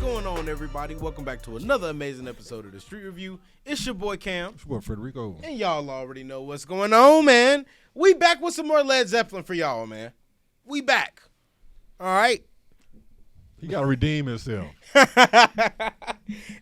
going on, everybody? Welcome back to another amazing episode of the Street Review. It's your boy Cam. It's your boy Federico. And y'all already know what's going on, man. We back with some more Led Zeppelin for y'all, man. We back. All right. He got to redeem himself.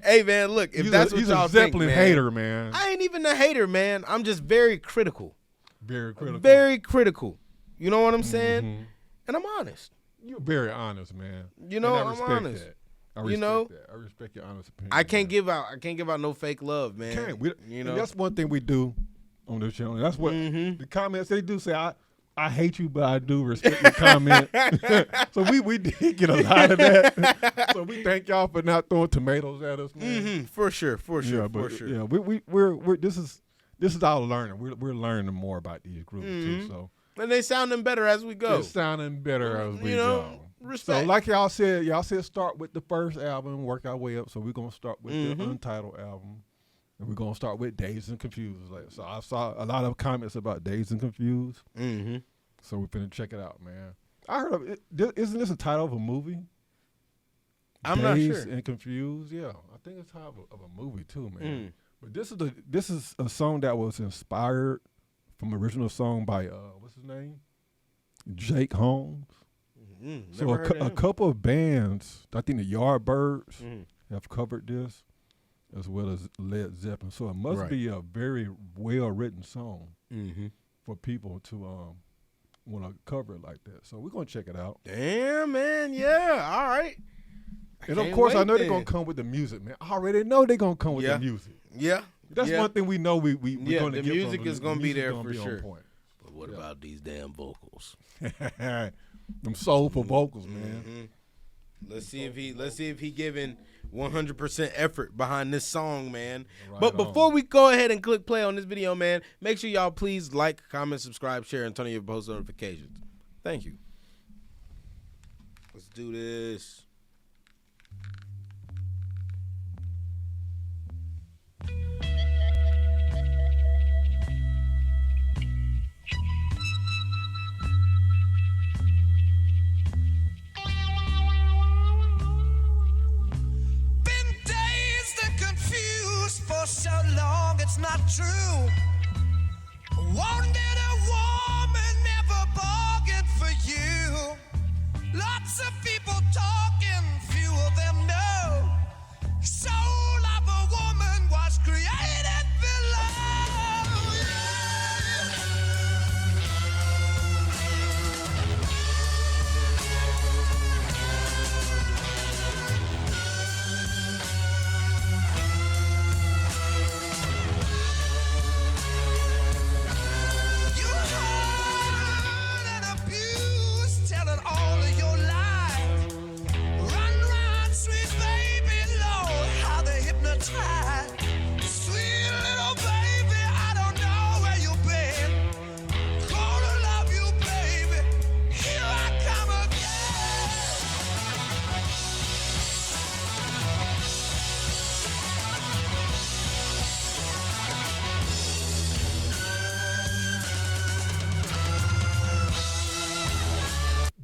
Hey, man, look, if that's what y'all think, Zeppelin man, hater, man. I ain't even a hater, man. I'm just very critical. Very critical. Very critical. You know what I'm saying? Mm-hmm. And I'm honest. You're very honest, man. You know, and I I'm respect honest. That. I respect that. I respect your honest opinion. I can't give out no fake love, man. You know, that's one thing we do on this channel. That's what the comments they do say. I hate you, but I do respect your comment. So we did get a lot of that. So we thank y'all for not throwing tomatoes at us, man. Mm-hmm. For sure. Yeah, we're this is our learning. We're learning more about these groups too. So. And they sounding better as we go. It's sounding better as we go. Respect. So like y'all said start with the first album, work our way up. So we're gonna start with the Untitled album, and we're gonna start with Dazed and Confused. So I saw a lot of comments about Dazed and Confused. Mm-hmm. So we're finna check it out, man. I heard of it. Isn't this a title of a movie? I'm not sure. Dazed and Confused. Yeah, I think it's title of a movie too, man. But this is a song that was inspired from original song by what's his name, Jake Holmes. So a couple of bands, I think the Yardbirds have covered this, as well as Led Zeppelin. So it must be a very well written song for people to want to cover it like that. So we're gonna check it out. Damn, man, yeah, all right. And of course, I know they're gonna come with the music, man. I already know they're gonna come with the music. Yeah. That's one thing we know we're going to get. The music is going to be there for sure. But what about these damn vocals? Them soulful vocals, man. Let's see if he giving 100% effort behind this song, man. Right but before we go ahead and click play on this video, man, make sure y'all please like, comment, subscribe, share, and turn on your post notifications. Thank you. Let's do this. For so long it's not true. Wanted a woman, never bargained for you. Lots of people talking, few of them know. Soul of a woman was created below.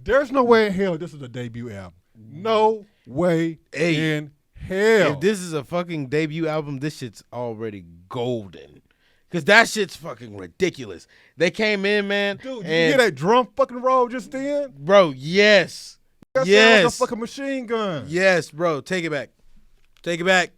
There's no way in hell this is a debut album. No way in hell. If this is a fucking debut album, this shit's already golden. Because that shit's fucking ridiculous. They came in, man. Dude, you hear that drum fucking roll just then? Bro, yes. That sounds like a fucking machine gun. Yes, bro. Take it back. Take it back.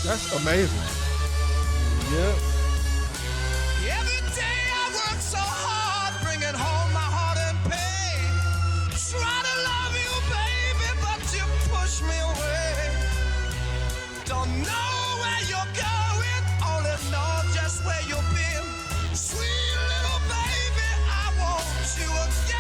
That's amazing. Yep. Every day I work so hard, bringing home my heart and pain. Try to love you, baby, but you push me away. Don't know where you're going, only know just where you've been. Sweet little baby, I want you again.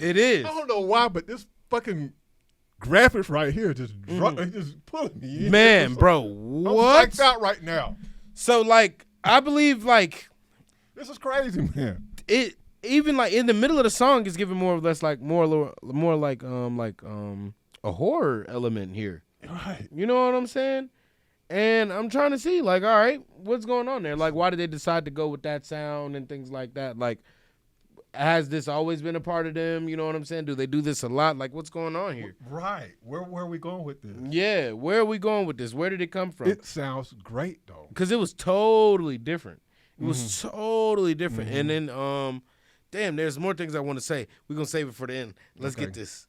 It is. I don't know why, but this fucking graphics right here just just pulling me in. Man, bro, I'm what? psyched out right now. So like, I believe like This is crazy, man. it. Even like in the middle of the song is giving more or less like more like a horror element here. Right. You know what I'm saying? And I'm trying to see like, all right, what's going on there? Like, why did they decide to go with that sound and things like that? Like, has this always been a part of them? You know what I'm saying? Do they do this a lot? Like, what's going on here? Right. Where are we going with this? Yeah, where are we going with this? Where did it come from? It sounds great though. Because it was totally different. It was totally different. And then, damn, there's more things I want to say. We're going to save it for the end. Let's get this.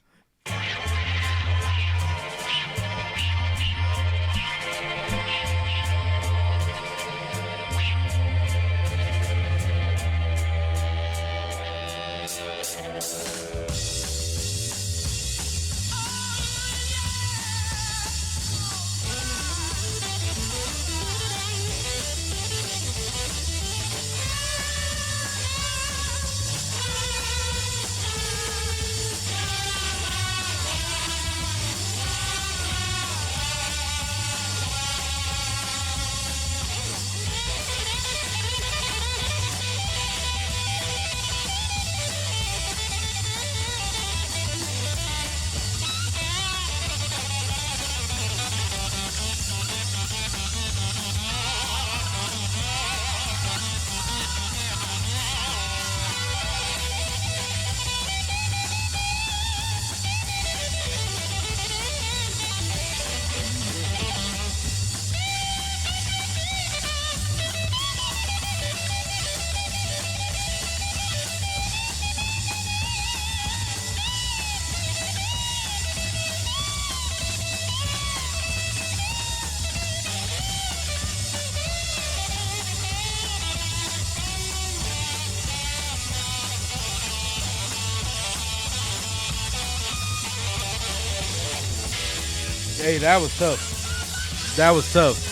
Hey, that was tough. That was tough.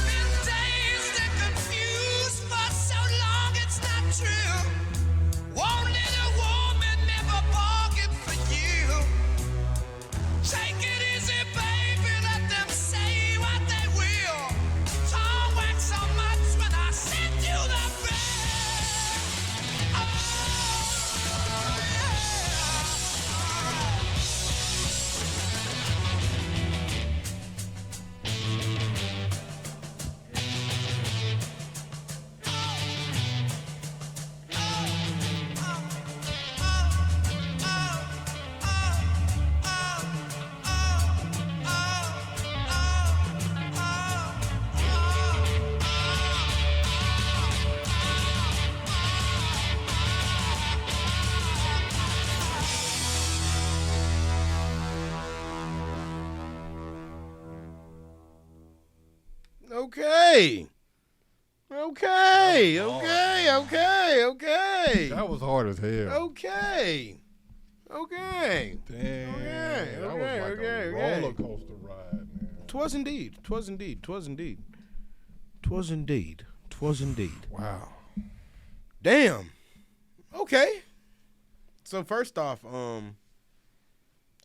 Been dazed and confused for so long it's not true. Won't let a woman never bargain for you. Take it easy, baby, let them say what they will. Don't wax so much when I send you the bill. Oh, yeah. Okay. Okay. Okay. Okay. Okay. That was hard as hell. Okay. Okay. Damn. Okay, That okay, was like okay, a okay. roller coaster ride, man. 'Twas indeed. 'Twas indeed. 'Twas indeed. 'Twas indeed. 'Twas indeed. Wow. Damn. Okay. So first off,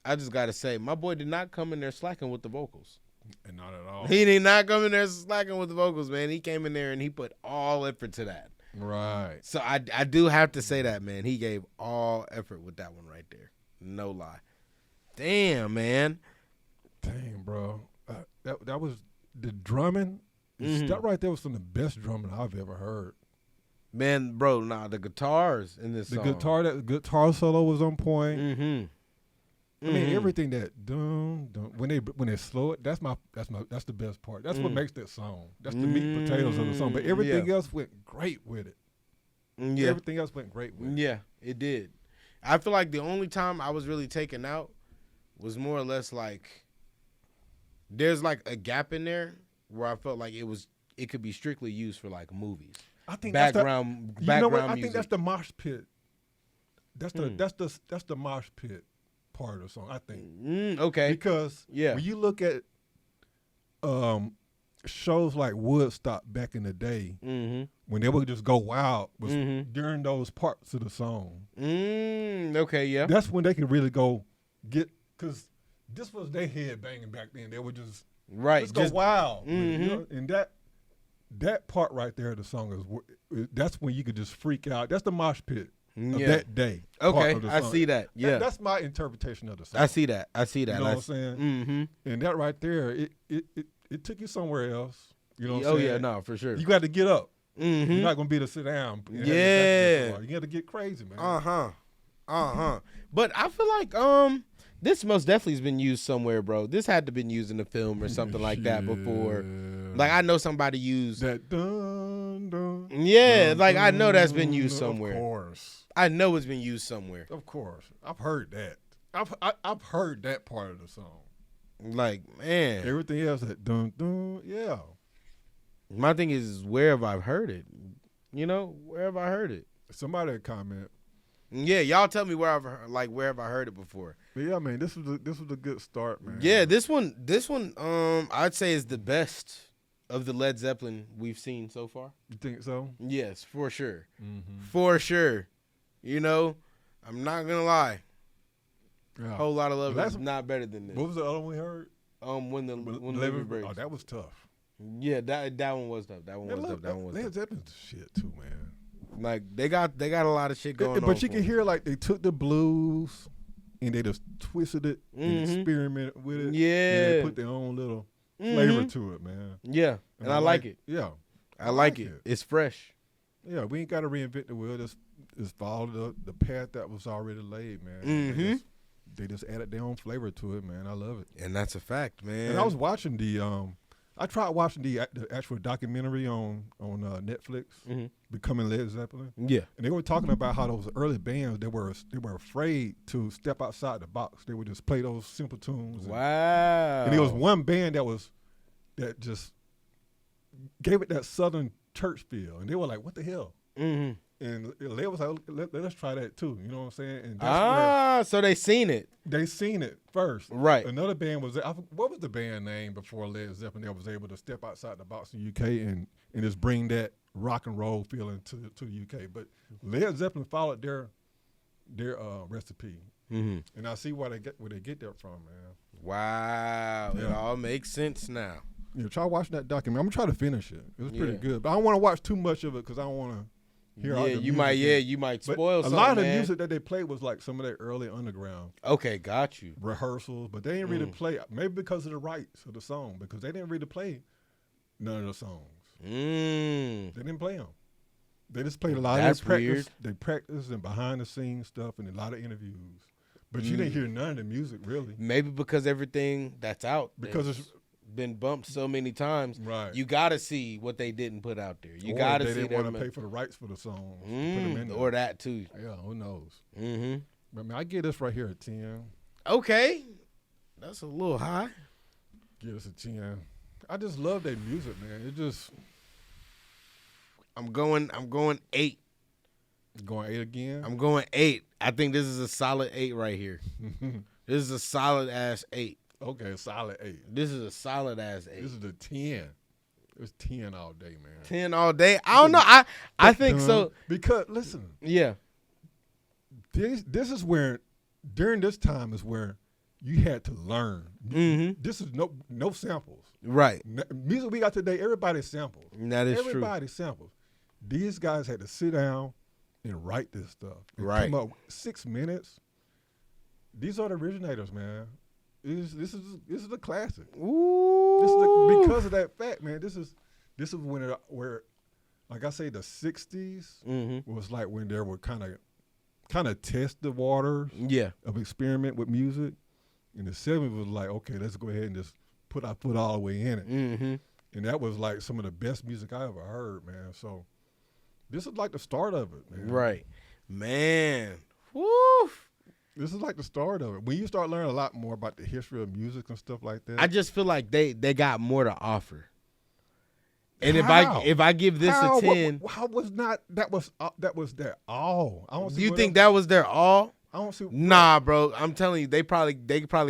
I just gotta say, my boy did not come in there slacking with the vocals. And not at all. He did not come in there slacking with the vocals, man. He came in there and he put all effort to that. Right. So I do have to say that, man. He gave all effort with that one right there. No lie. Damn, man. Dang, bro. That was the drumming. That right there was some of the best drumming I've ever heard. Man, bro, nah, the guitars in this The song. guitar solo was on point. Mm-hmm. I mean, everything that dun, when they slow it, that's the best part. That's what makes that song. That's the meat and potatoes of the song. But everything else went great with it. Yeah. Everything else went great with it. Yeah, it did. I feel like the only time I was really taken out was more or less like there's like a gap in there where I felt like it could be strictly used for like movies. I think background you know what? I music. think that's the mosh pit. That's the mosh pit part of the song, I think. Okay. Because when you look at shows like Woodstock back in the day, when they would just go wild, was during those parts of the song. Okay, yeah. That's when they could really go get, because this was their head banging back then. They would just go wild. You know? And that part right there of the song that's when you could just freak out. That's the mosh pit of that day. Okay, I see that. Yeah, that's my interpretation of the song. I see that. You know what I'm saying? And that right there, it took you somewhere else. You know what I'm saying? Yeah, no, for sure. You got to get up. You're not gonna be able to sit down. Yeah, you got to get crazy, man. But I feel like this most definitely has been used somewhere, bro. This had to been used in a film or something like that before. Like I know somebody used that. Dun, dun, yeah, dun, like I know that's dun, been used somewhere. Of course, I know it's been used somewhere. Of course, I've heard that. I've heard that part of the song. Like, man, everything else that dun dun, yeah. My thing is, where have I heard it? You know, where have I heard it? Somebody comment. Yeah, y'all tell me where have I heard it before? But yeah, man, this was a good start, man. Yeah, this one, I'd say is the best of the Led Zeppelin we've seen so far. You think so? Yes, for sure, for sure. You know, I'm not gonna lie. Yeah. Whole lot of love is not better than this. What was the other one we heard? When the Living Breaks. Oh, that was tough. Yeah, that one was tough. That one was tough. That one was tough. Led Zeppelin's shit too, man. Like they got a lot of shit going on. But you can hear like they took the blues and they just twisted it and experimented with it. Yeah, and they put their own little flavor to it, man. Yeah, and I like it. Yeah, I like it. It's fresh. Yeah, we ain't got to reinvent the wheel. Just follow the path that was already laid, man. They just added their own flavor to it, man. I love it. And that's a fact, man. And I was watching I tried watching the actual documentary on Netflix, Becoming Led Zeppelin. Yeah, and they were talking about how those early bands they were afraid to step outside the box. They would just play those simple tunes. Wow. And there was one band that just gave it that Southern church feel, and they were like, "What the hell?" And they was like, let's try that too. You know what I'm saying? And that's so they seen it. They seen it first. Right. Another band was, what was the band name before Led Zeppelin that was able to step outside the box in the UK and just bring that rock and roll feeling to the UK? But Led Zeppelin followed their recipe. And I see where they get that from, man. Wow. Yeah. It all makes sense now. Yeah, try watching that documentary. I'm going to try to finish it. It was pretty good. But I don't want to watch too much of it because I don't want to hear all the music. You might spoil something, a lot of the music that they played was like some of their early underground. Okay, got you. Rehearsals, but they didn't really play, maybe because of the rights of the song, because they didn't really play none of the songs. They didn't play them. They just played a lot of their practice. Weird. They practiced and behind the scenes stuff and a lot of interviews. But you didn't hear none of the music, really. Maybe because everything that's out because it's been bumped so many times. Right. You got to see what they didn't put out there. You got to see. They didn't want to pay for the rights for the songs. Put them in there. Or that too. Yeah, who knows? But I mean, I give this right here a 10. Okay, that's a little high. Give us a 10. I just love their music, man. It just. I'm going 8. Going 8 again? I'm going 8. I think this is a solid 8 right here. This is a solid ass 8. Okay, solid 8. This is a solid ass 8. This is a 10. It's 10 all day, man. 10 all day. I don't know. I think so. Because listen. Yeah. This is where during this time is where you had to learn. This is no samples. Right. Music we got today, everybody samples. That is true. Everybody samples. These guys had to sit down and write this stuff. And right. Come up 6 minutes. These are the originators, man. This is a classic. Ooh. Because of that fact, man. This is when where, like I say, the 60s was like when there were kind of test the waters of experiment with music. And the 70s was like, okay, let's go ahead and just put our foot all the way in it. And that was like some of the best music I ever heard, man. So This is like the start of it, man. Right. Man. Woo. This is like the start of it. When you start learning a lot more about the history of music and stuff like that. I just feel like they got more to offer. And How? if I give this How? a 10, How was not that was their all? I don't see do you what think else- that was their all? I don't see Nah, bro. I'm telling you, they probably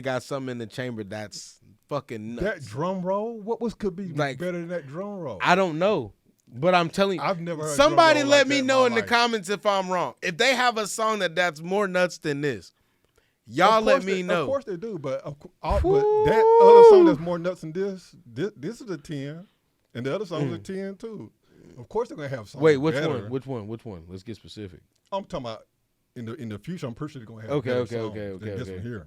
got something in the chamber that's fucking nuts. that drum roll. What could be Like, better than that drum roll? I don't know. But I'm telling you, I've never heard somebody drum roll let like me that in know my in the life. comments if I'm wrong. If they have a song that's more nuts than this, y'all Of let course me they- know. Of course they do, but but that other song that's more nuts than this is a 10, and the other song is a 10 too. Of course they're gonna have songs. Wait, which better. one? Which one? Let's get specific. I'm talking about in the future. I'm pretty sure they're gonna have Okay, better okay, songs okay, than okay, this okay. one here.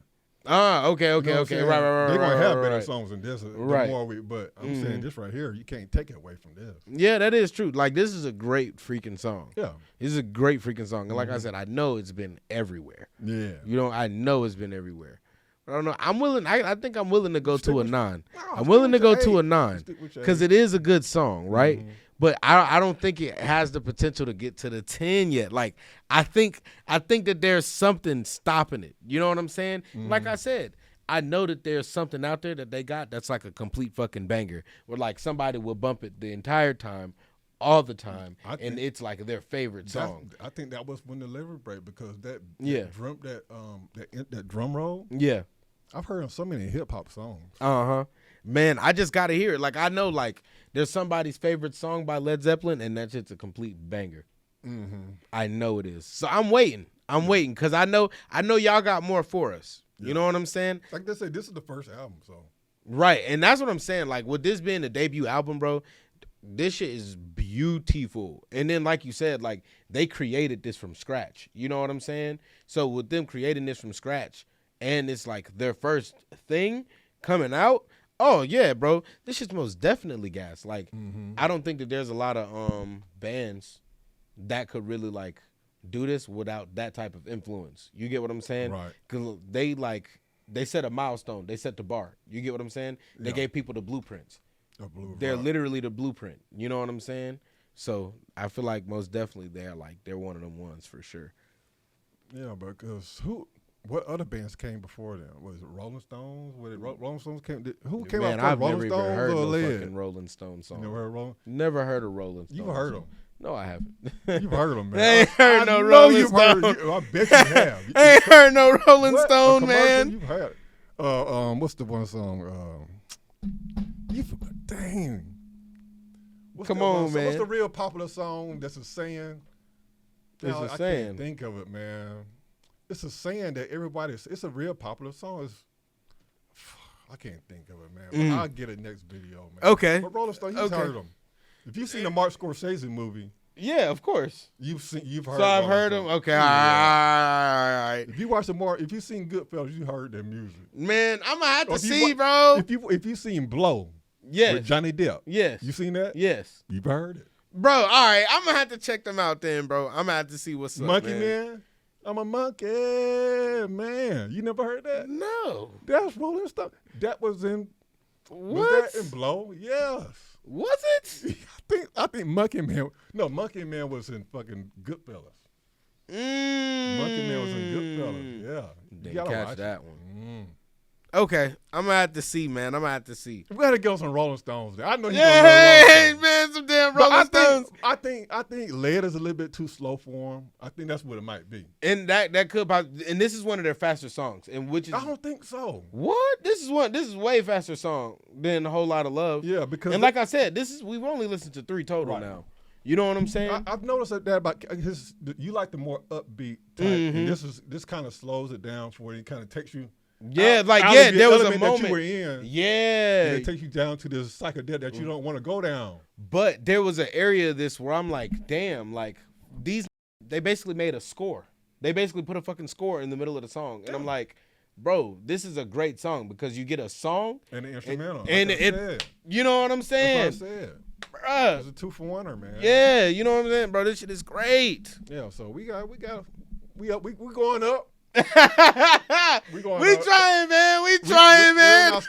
Okay, You know what I'm okay. saying? Right. They're gonna have better right. songs than this. Right. The more but I'm saying this right here, you can't take it away from this. Yeah, that is true. Like, this is a great freaking song. Yeah, This is a great freaking song. And like I said, I know it's been everywhere. yeah. You know, I know it's been everywhere. But I don't know. I'm willing. I think I'm willing to go Stick to a with- 9. No, I'm stick willing to with go your to a eight. 9 Stick with your because eight. it is a good song, right? Mhm. But I don't think it has the potential to get to the 10 yet. Like, I think that there's something stopping it. You know what I'm saying? Like I said, I know that there's something out there that they got that's like a complete fucking banger, where like somebody will bump it the entire time, all the time, I and think it's like their favorite song. I think that was when the liver break because that Yeah. drum that drum roll. Yeah. I've heard on so many hip hop songs. Man, I just gotta hear it. Like, I know, like, there's somebody's favorite song by Led Zeppelin, and that shit's a complete banger. I know it is. So I'm waiting. Because I know y'all got more for us. You know what I'm saying? Like they said, this is the first album, so Right. And that's what I'm saying. Like, with this being the debut album, bro, this shit is beautiful. And then, like you said, like, they created this from scratch. You know what I'm saying? So with them creating this from scratch, and it's like their first thing coming out, oh yeah, bro, this shit's most definitely gas. Like, I don't think that there's a lot of bands that could really like do this without that type of influence. You get what I'm saying? Right. Because they set a milestone. They set the bar. You get what I'm saying? They gave people the blueprints. They're literally the blueprint. You know what I'm saying? So I feel like most definitely they're one of them ones for sure. Yeah, because what other bands came before them? Was it Rolling Stones? Rolling Stones came? Who came Man, out I've first, never Rolling even Stones heard or no Led? fucking Rolling Stone song. You never heard Rolling? Never heard of Rolling Stones. You've heard them. No, I haven't. You've heard them, man. I ain't heard no know Rolling you've heard. Stone. I bet you have. I ain't heard no Rolling What? A Stone, commercial man. You've heard. What's the one song? You forgot. Dang. Come on, What's man. the real popular song that's a saying? It's a I saying. can't think of it, man. It's a saying that it's a real popular song. I can't think of it, man. But I'll get it next video, man. Okay. But Rolling Stone, you've Okay. heard them. If you've seen the Martin Scorsese movie, Yeah, of course. you've heard. So I've Rolling heard them. Stone. Okay, Yeah. all right. If you've seen Goodfellas, you heard their music. Man, I'm gonna have to Or if you see, wa- bro. If you seen Blow Yes. with Johnny Depp, Yes. you seen that? Yes. You've heard it. Bro, all right. I'm gonna have to check them out then, bro. I'm gonna have to see what's up, Monkey man. Man. I'm a monkey man. You never heard that? No. That's Rolling Stone. That was in. What? Was that in Blow? Yes. Was it? I think Monkey Man. No, Monkey Man was in fucking Goodfellas. Monkey Man was in Goodfellas. Yeah. You Didn't gotta catch watch that it. one. Okay, I'm gonna have to see, man. I'm gonna have to see. We gotta go some Rolling Stones there. I know you Yeah, gonna love Rolling Stones. man, some damn But Rolling Stones. I think Led is a little bit too slow for him. I think that's what it might be. And that could and this is one of their faster songs, and which is I don't think so. what this is way faster song than A Whole Lot of Love. Yeah, because And like I said, we've only listened to 3 total Right. now. You know what I'm saying? I've noticed that about you like the more upbeat type, and this kind of slows it down to where it kind of takes you. Yeah, out like of yeah, the there was a element that moment. you were in. Yeah, And it takes you down to this psychedelic that you don't want to go down. but there was an area of this where I'm like, damn, like they basically made a score. They basically put a fucking score in the middle of the song, and I'm like, bro, this is a great song because you get a song And the instrumental. and like I said. you know what I'm saying, That's what I said. bruh. It's a 2-for-1er, man. Yeah, you know what I'm saying, bro. This shit is great. Yeah. So we going up. We trying, man. We trying, man.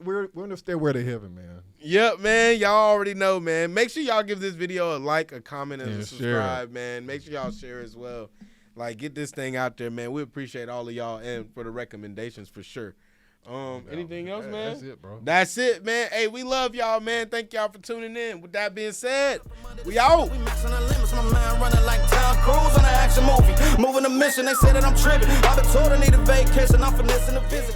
We're in the stairway to heaven, man. Yep, man. Y'all already know, man. Make sure y'all give this video a like, a comment, and a subscribe, man. Make sure y'all share as well. Like, get this thing out there, man. We appreciate all of y'all and for the recommendations for sure. Anything else, man? That's it, bro. That's it, man. Hey, we love y'all, man. Thank y'all for tuning in. With that being said, we out. We maxing the limits, my mind running like Tom Cruise on an action movie. Moving the mission, they say that I'm tripping. I've been told I need a vacation, I'm finessing the visit.